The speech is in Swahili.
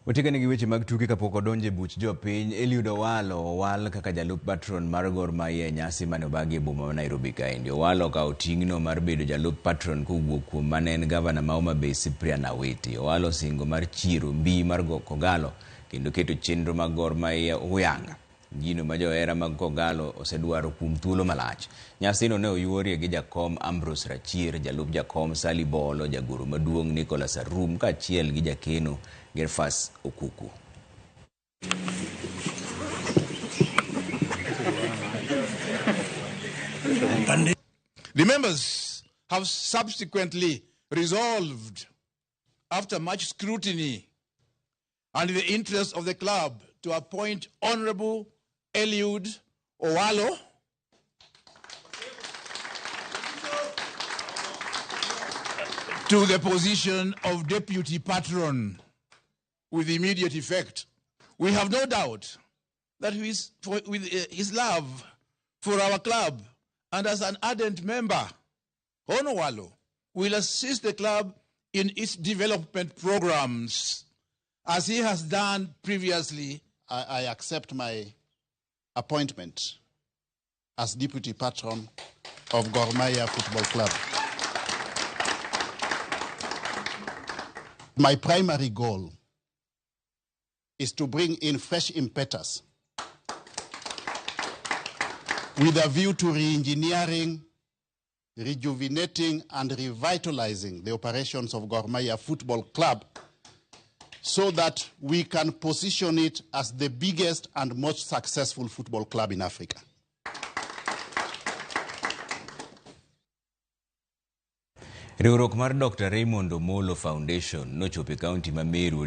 Otikane gi weche mag tuke kapok odonje buch jopiny. Eliud Owalo owal kaka jalup Patron mar Gor Mahia nyasi mane obagi e boma ma Nairobi kaendi. Owalo okawo ting'no mar bedo jalup Patron kowuok kuom mane en gavana ma Homa Bay Cyprian Awiti. Owalo singo mar chiro mbii mar Kogalo kendo keto chenro mag Gor Mahia uyanga. Gino ma johera mag Kogalo osedwaro kuom thuolo malach. Nyasino ne oyuorie gi jakom Ambrose Rachir, jalup jakom Sally Bolo, jagoro maduong' Nicholas Arum kaachiel gi jakeno Gerfas Okuku. The members have subsequently resolved, after much scrutiny and in the interest of the club, to appoint Honorable Eliud Owalo to the position of Deputy Patron with immediate effect. We have no doubt that with his love for our club and as an ardent member, Honorable Owalo will assist the club in its development programs as he has done previously. I accept my appointment as Deputy Patron of Gor Mahia Football Club. My primary goal is to bring in fresh impetus with a view to re-engineering, rejuvenating and revitalizing the operations of Gor Mahia Football Club so that we can position it as the biggest and most successful football club in Africa. Riwruok mar Dr. Raymond Omolo Foundation nochopo e kaunti ma Meru